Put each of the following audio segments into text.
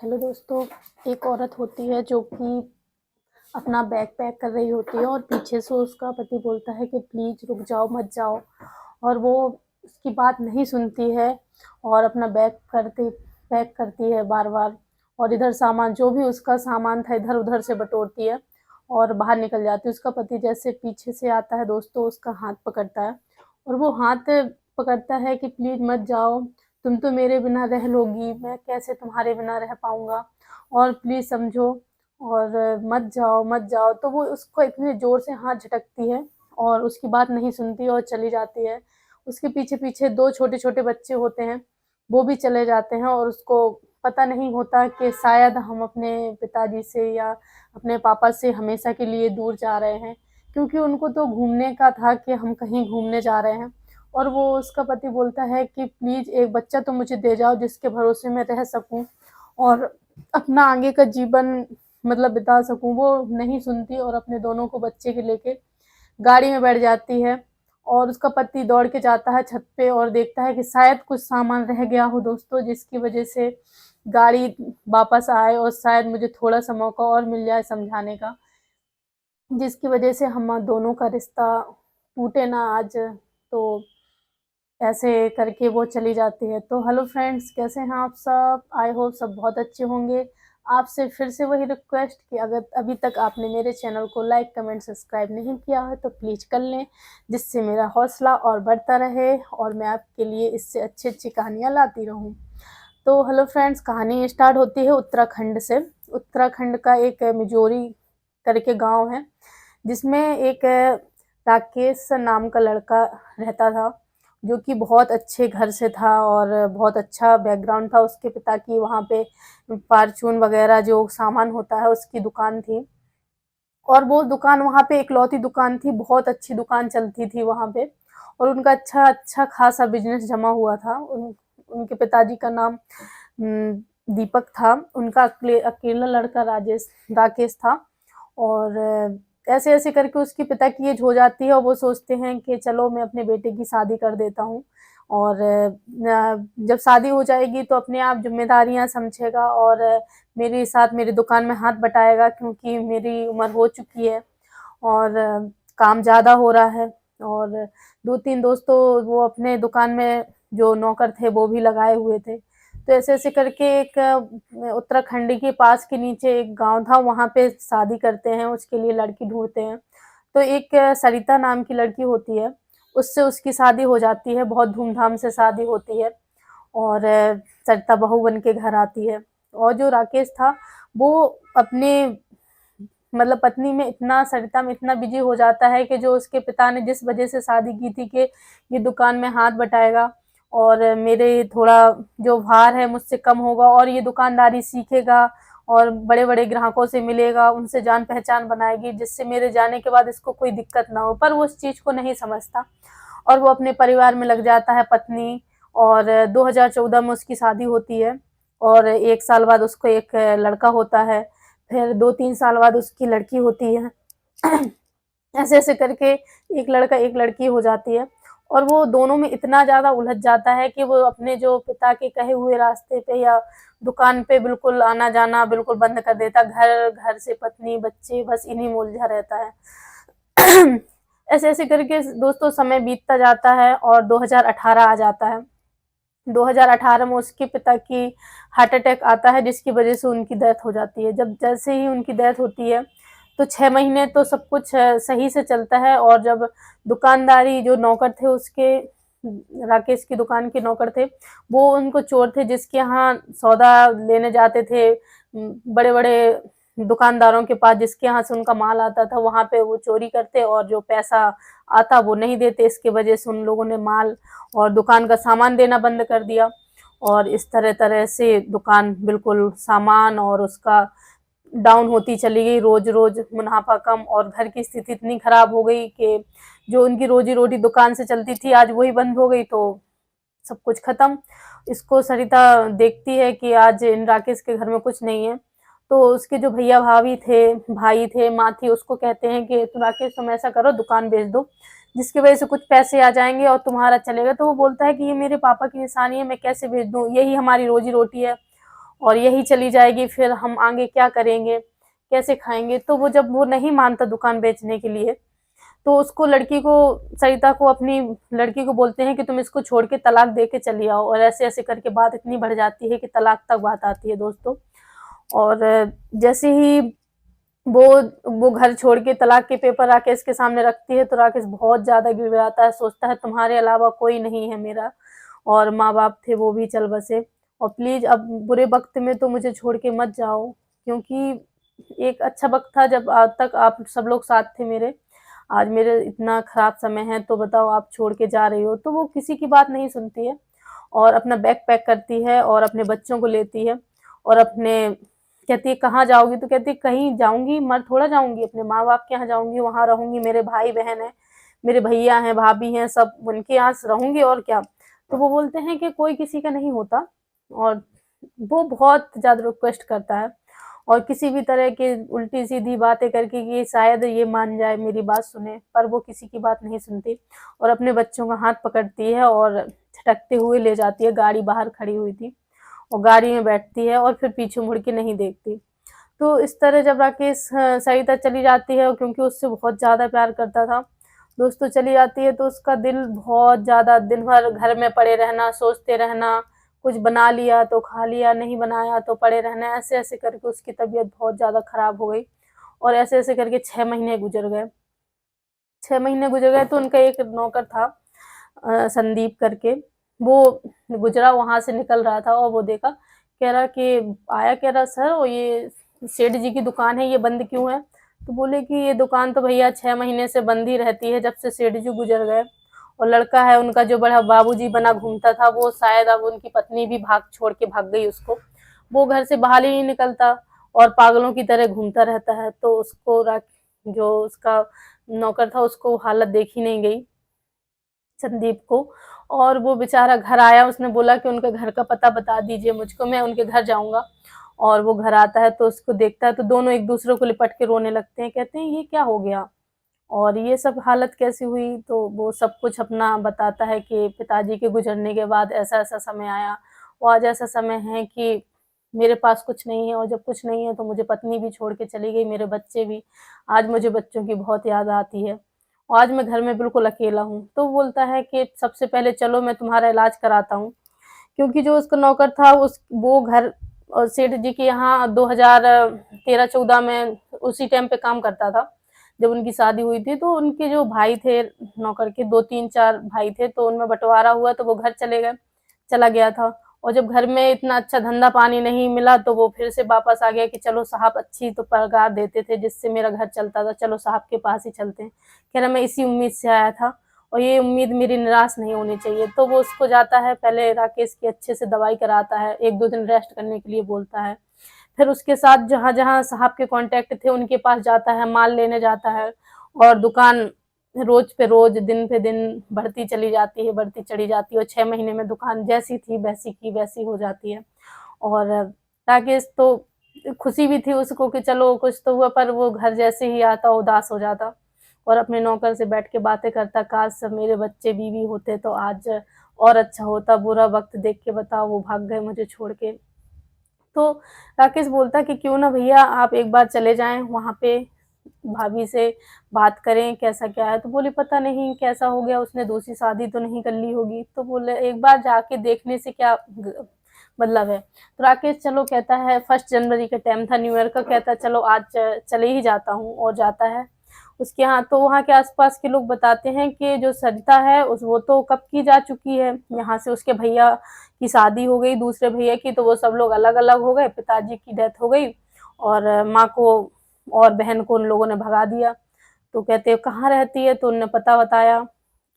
Hello दोस्तों, एक औरत होती है जो कि अपना बैग पैक कर रही होती है और पीछे से उसका पति बोलता है कि प्लीज़ रुक जाओ, मत जाओ। और वो उसकी बात नहीं सुनती है और अपना बैग पैक करती है बार-बार। और इधर सामान जो भी उसका सामान था इधर-उधर से बटोरती है और बाहर निकल जाती है। उसका पति जैसे पीछे से आता है दोस्तों, उसका हाथ पकड़ता है और वो हाथ पकड़ता है कि प्लीज़ मत जाओ, तुम तो मेरे बिना रह लोगी, मैं कैसे तुम्हारे बिना रह पाऊँगा और प्लीज़ समझो और मत जाओ, मत जाओ। तो वो उसको इतने ज़ोर से हाथ झटकती है और उसकी बात नहीं सुनती और चली जाती है। उसके पीछे-पीछे 2 छोटे-छोटे बच्चे होते हैं, वो भी चले जाते हैं और उसको पता नहीं होता कि शायद हम अपने पिताजी से या अपने पापा से हमेशा के लिए दूर जा रहे हैं। क्योंकि उनको तो घूमने का था कि हम कहीं घूमने जा रहे हैं और वो उसका पति बोलता है कि प्लीज़ एक बच्चा तो मुझे दे जाओ जिसके भरोसे मैं रह सकूँ और अपना आगे का जीवन मतलब बिता सकूँ। वो नहीं सुनती और अपने दोनों को बच्चे के लेके गाड़ी में बैठ जाती है और उसका पति दौड़ के जाता है छत पे और देखता है कि शायद कुछ सामान रह गया हो दोस्तों, जिसकी वज़ह से गाड़ी वापस आए और शायद मुझे थोड़ा-सा मौका और मिल जाए समझाने का, जिसकी वज़ह से हम दोनों का रिश्ता टूटे ना आज। तो ऐसे करके वो चली जाती है। तो हेलो फ्रेंड्स, कैसे हैं आप सब? आई होप सब बहुत अच्छे होंगे। आपसे फिर से वही रिक्वेस्ट कि अगर अभी तक आपने मेरे चैनल को लाइक, कमेंट, सब्सक्राइब नहीं किया है तो प्लीज़ कर लें, जिससे मेरा हौसला और बढ़ता रहे और मैं आपके लिए इससे अच्छी-अच्छी कहानियाँ लाती रहूँ। तो हेलो फ्रेंड्स, कहानी स्टार्ट होती है उत्तराखंड से। उत्तराखंड का एक मिजोरी करके गाँव है, जिसमें एक राकेश नाम का लड़का रहता था, जो कि बहुत अच्छे घर से था और बहुत अच्छा बैकग्राउंड था। उसके पिता की वहाँ पे फ़ॉर्च्यून वग़ैरह जो सामान होता है उसकी दुकान थी और वो दुकान वहाँ पे इकलौती दुकान थी, बहुत अच्छी दुकान चलती थी वहाँ पे और उनका अच्छा खासा बिज़नेस जमा हुआ था। उनके पिताजी का नाम दीपक था, उनका अकेला लड़का राकेश था और ऐसे-ऐसे करके उसके पिता की एज हो जाती है और वो सोचते हैं कि चलो मैं अपने बेटे की शादी कर देता हूँ और जब शादी हो जाएगी तो अपने आप ज़िम्मेदारियाँ समझेगा और मेरे साथ मेरी दुकान में हाथ बटाएगा, क्योंकि मेरी उम्र हो चुकी है और काम ज़्यादा हो रहा है। और 2-3 दोस्तों वो अपने दुकान में जो नौकर थे वो भी लगाए हुए थे। तो ऐसे-ऐसे करके एक उत्तराखंड के पास के नीचे एक गाँव था, वहाँ पे शादी करते हैं, उसके लिए लड़की ढूँढते हैं। तो एक सरिता नाम की लड़की होती है, उससे उसकी शादी हो जाती है, बहुत धूमधाम से शादी होती है और सरिता बहू बन के घर आती है। और जो राकेश था, वो अपने मतलब पत्नी में इतना सरिता में इतना बिज़ी हो जाता है कि जो उसके पिता ने जिस वज़ह से शादी की थी कि ये दुकान में हाथ बटाएगा और मेरे थोड़ा जो भार है मुझसे कम होगा और ये दुकानदारी सीखेगा और बड़े-बड़े ग्राहकों से मिलेगा, उनसे जान-पहचान बनाएगी, जिससे मेरे जाने के बाद इसको कोई दिक्कत ना हो। पर वो उस चीज़ को नहीं समझता और वो अपने परिवार में लग जाता है पत्नी और 2014 में उसकी शादी होती है और 1 साल बाद उसको एक लड़का होता है। फिर 2-3 साल बाद उसकी लड़की होती है। ऐसे-ऐसे करके एक लड़का, एक लड़की हो जाती है और वो दोनों में इतना ज़्यादा उलझ जाता है कि वो अपने जो पिता के कहे हुए रास्ते पे या दुकान पे बिल्कुल आना-जाना बिल्कुल बंद कर देता है। घर से पत्नी, बच्चे बस इन्हीं में उलझा रहता है। ऐसे-ऐसे करके दोस्तों समय बीतता जाता है और 2018 आ जाता है। 2018 में उसके पिता की हार्ट अटैक आता है, जिसकी वज़ह से उनकी डेथ हो जाती है। जब जैसे ही उनकी डेथ होती है, तो 6 महीने तो सब कुछ सही से चलता है और जब दुकानदारी जो नौकर थे उसके राकेश की दुकान के नौकर थे, वो उनको चोर थे जिसके यहाँ सौदा लेने जाते थे, बड़े-बड़े दुकानदारों के पास जिसके यहाँ से उनका माल आता था, वहाँ पे वो चोरी करते और जो पैसा आता वो नहीं देते। इसकी वज़ह से उन लोगों ने माल और दुकान का सामान देना बंद कर दिया और इस तरह-तरह से दुकान बिल्कुल सामान और उसका डाउन होती चली गई, रोज़-रोज़ मुनाफ़ा कम और घर की स्थिति इतनी ख़राब हो गई कि जो उनकी रोज़ी-रोटी दुकान से चलती थी, आज वही बंद हो गई तो सब कुछ ख़त्म। इसको सरिता देखती है कि आज इन राकेश के घर में कुछ नहीं है, तो उसके जो भैया-भाभी थे, भाई थे, माँ थी, उसको कहते हैं कि तुम राकेश तुम ऐसा करो दुकान बेच दो, जिसकी वज़ह से कुछ पैसे आ जाएँगे और तुम्हारा चलेगा। तो वो बोलता है कि ये मेरे पापा की निशानी है, मैं कैसे बेच दूँ? यही हमारी रोज़ी-रोटी है। और यही चली जाएगी, फिर हम आगे क्या करेंगे, कैसे खाएंगे। तो वो जब वो नहीं मानता दुकान बेचने के लिए, तो उसको लड़की को, सरिता को, अपनी लड़की को बोलते हैं कि तुम इसको छोड़ के तलाक दे के चली आओ। और ऐसे ऐसे करके बात इतनी बढ़ जाती है कि तलाक तक बात आती है दोस्तों। और जैसे ही वो वो घर छोड़ के तलाक के पेपर राकेश के सामने रखती है, तो राकेश बहुत ज्यादा गिड़गिड़ाता है, सोचता है तुम्हारे अलावा कोई नहीं है मेरा, और माँ बाप थे वो भी चल बसे, और प्लीज अब बुरे वक्त में तो मुझे छोड़ के मत जाओ, क्योंकि एक अच्छा वक्त था जब आज तक आप सब लोग साथ थे मेरे, आज मेरे इतना खराब समय है, तो बताओ आप छोड़ के जा रही हो। तो वो किसी की बात नहीं सुनती है, और अपना बैग पैक करती है और अपने बच्चों को लेती है, और अपने, कहती है कहाँ जाओगी, तो कहती है कहीं जाऊंगी, मर थोड़ा जाऊंगी, अपने माँ बाप के यहाँ जाऊंगी, वहां रहूंगी, मेरे भाई बहन है, मेरे भैया हैं, भाभी हैं, सब उनके यहाँ रहूंगी, और क्या। तो वो बोलते हैं कि कोई किसी का नहीं होता, और वो बहुत ज्यादा रिक्वेस्ट करता है, और किसी भी तरह की उल्टी सीधी बातें करके कि शायद ये मान जाए, मेरी बात सुने, पर वो किसी की बात नहीं सुनती, और अपने बच्चों का हाथ पकड़ती है और झटकते हुए ले जाती है। गाड़ी बाहर खड़ी हुई थी, और गाड़ी में बैठती है, और फिर पीछे मुड़ के नहीं देखती। तो इस तरह जब राकेश सरिता चली जाती है, और क्योंकि उससे बहुत ज़्यादा प्यार करता था, दोस्तों चली जाती है, तो उसका दिल बहुत ज़्यादा, दिन भर घर में पड़े रहना, सोचते रहना, कुछ बना लिया तो खा लिया, नहीं बनाया तो पड़े रहना, ऐसे ऐसे करके उसकी तबीयत बहुत ज़्यादा खराब हो गई। और ऐसे ऐसे करके 6 महीने गुजर गए। 6 महीने गुजर गए, तो उनका एक नौकर था, संदीप करके, वो गुजरा, वहां से निकल रहा था, और वो देखा, कह रहा कि आया, कह रहा सर, और ये सेठ जी की दुकान है, ये बंद क्यों है। तो बोले कि ये दुकान तो भैया 6 महीने से बंद ही रहती है, जब से सेठ जी गुजर गए, और लड़का है उनका जो बड़ा बाबूजी बना घूमता था, वो शायद अब उनकी पत्नी भी भाग छोड़ के भाग गई उसको, वो घर से बाहर ही नहीं निकलता, और पागलों की तरह घूमता रहता है। तो उसको जो उसका नौकर था, उसको हालत देखी नहीं गई, संदीप को। और वो बेचारा घर आया, उसने बोला कि उनके घर का पता बता दीजिए मुझको, मैं उनके घर जाऊंगा। और वो घर आता है, तो उसको देखता है, तो दोनों एक दूसरे को लिपट के रोने लगते हैं, कहते हैं ये क्या हो गया, और ये सब हालत कैसी हुई। तो वो सब कुछ अपना बताता है कि पिताजी के गुजरने के बाद ऐसा ऐसा समय आया, और आज ऐसा समय है कि मेरे पास कुछ नहीं है, और जब कुछ नहीं है तो मुझे पत्नी भी छोड़ के चली गई, मेरे बच्चे भी, आज मुझे बच्चों की बहुत याद आती है, और आज मैं घर में बिल्कुल अकेला हूँ। तो बोलता है कि सबसे पहले चलो मैं तुम्हारा इलाज कराता हूँ, क्योंकि जो उसका नौकर था, उस वो घर सेठ जी के यहाँ 2013-14 में उसी टाइम पे काम करता था, जब उनकी शादी हुई थी। तो उनके जो भाई थे नौकर के, 2-3-4 भाई थे, तो उनमें बंटवारा हुआ, तो वो घर चला गया था। और जब घर में इतना अच्छा धंधा पानी नहीं मिला, तो वो फिर से वापस आ गया कि चलो साहब अच्छी तो पगार देते थे जिससे मेरा घर चलता था, चलो साहब के पास ही चलते हैं। कह रहा मैं इसी उम्मीद से आया था, और ये उम्मीद मेरी निराश नहीं होनी चाहिए। तो वो उसको जाता है, पहले राकेश की अच्छे से दवाई कराता है, 1-2 दिन रेस्ट करने के लिए बोलता है, फिर उसके साथ जहाँ जहाँ साहब के कांटेक्ट थे उनके पास जाता है, माल लेने जाता है, और दुकान रोज पे रोज, दिन पे दिन बढ़ती चली जाती है, बढ़ती चली जाती है, और 6 महीने में दुकान जैसी थी वैसी की वैसी हो जाती है। और राकेश तो खुशी भी थी उसको कि चलो कुछ तो हुआ, पर वो घर जैसे ही आता उदास हो जाता, और अपने नौकर से बैठ के बातें करता, काश सब मेरे बच्चे बीवी होते तो आज और अच्छा होता, बुरा वक्त देख के बताओ वो भाग गए मुझे छोड़ के। तो राकेश बोलता कि क्यों ना भैया आप एक बार चले जाएं वहां पे, भाभी से बात करें कैसा क्या है। तो बोले पता नहीं कैसा हो गया, उसने दूसरी शादी तो नहीं कर ली होगी। तो बोले एक बार जाके देखने से क्या मतलब है। तो राकेश चलो कहता है, 1 जनवरी का टाइम था, न्यू ईयर का, कहता है चलो आज चले ही जाता हूँ, और जाता है उसके यहाँ। तो वहाँ के आसपास के लोग बताते हैं कि जो सरिता है उस वो तो कब की जा चुकी है यहाँ से, उसके भैया की शादी हो गई दूसरे भैया की, तो वो सब लोग अलग अलग हो गए, पिताजी की डेथ हो गई, और माँ को और बहन को उन लोगों ने भगा दिया। तो कहते कहाँ रहती है, तो उनने पता बताया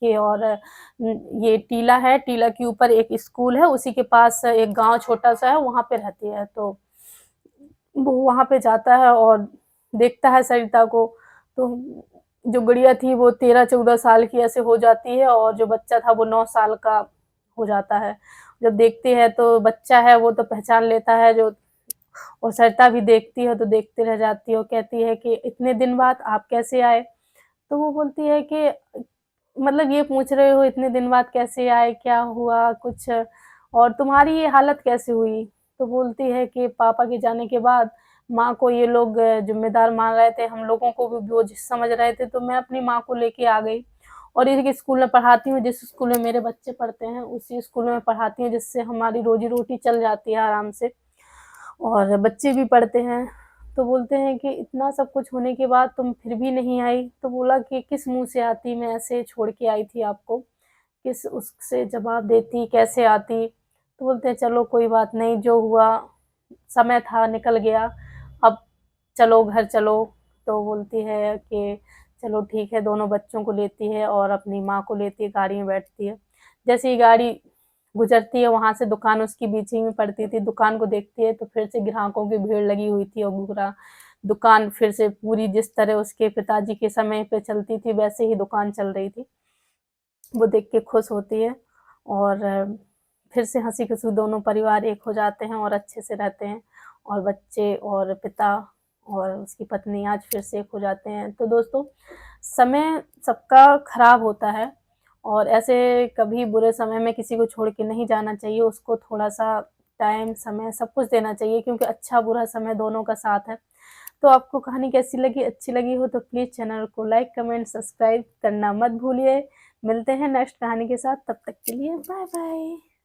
कि, और ये टीला है, टीला के ऊपर एक स्कूल है, उसी के पास एक गांव छोटा सा है, वहां पे रहती है। तो वो वहां पे जाता है और देखता है सरिता को। तो जो गुड़िया थी वो 13-14 साल की ऐसे हो जाती है, और जो बच्चा था वो 9 साल का हो जाता है। जब देखते हैं तो बच्चा है वो तो पहचान लेता है जो, और सरिता भी देखती है तो देखते रह जाती है, और कहती है कि इतने दिन बाद आप कैसे आए। तो वो बोलती है कि मतलब ये पूछ रहे हो इतने दिन बाद कैसे आए, क्या हुआ कुछ, और तुम्हारी ये हालत कैसे हुई। तो बोलती है कि पापा के जाने के बाद माँ को ये लोग ज़िम्मेदार मान रहे थे, हम लोगों को भी बोझ समझ रहे थे, तो मैं अपनी माँ को लेके आ गई और इसी स्कूल में पढ़ाती हूँ, जिस स्कूल में मेरे बच्चे पढ़ते हैं उसी स्कूल में पढ़ाती हूँ, जिससे हमारी रोजी-रोटी चल जाती है आराम से और बच्चे भी पढ़ते हैं। तो बोलते हैं कि इतना सब कुछ होने के बाद तुम फिर भी नहीं आई, तो बोला कि किस मुँह से आती, मैं ऐसे छोड़ के आई थी आपको, किस उससे जवाब देती, कैसे आती? तो बोलते हैं चलो कोई बात नहीं, जो हुआ समय था निकल गया, अब चलो घर चलो। तो बोलती है कि चलो ठीक है, दोनों बच्चों को लेती है और अपनी माँ को लेती है, गाड़ी में बैठती है। जैसे ही गाड़ी गुजरती है वहाँ से, दुकान उसकी बीच ही में पड़ती थी, दुकान को देखती है तो फिर से ग्राहकों की भीड़ लगी हुई थी और पूरा दुकान फिर से पूरी जिस तरह उसके पिताजी के समय पे चलती थी वैसे ही दुकान चल रही थी। वो देख के खुश होती है और फिर से हँसी-खुशी दोनों परिवार एक हो जाते हैं और अच्छे से रहते हैं और बच्चे और पिता और उसकी पत्नी आज फिर से एक हो जाते हैं। तो दोस्तों, समय सबका खराब होता है और ऐसे कभी बुरे समय में किसी को छोड़ के नहीं जाना चाहिए, उसको थोड़ा-सा टाइम, समय सब कुछ देना चाहिए क्योंकि अच्छा-बुरा समय दोनों का साथ है। तो आपको कहानी कैसी लगी? अच्छी लगी हो तो प्लीज़ चैनल को लाइक, कमेंट, सब्सक्राइब करना मत भूलिए। मिलते हैं नेक्स्ट कहानी के साथ, तब तक के लिए बाय बाय।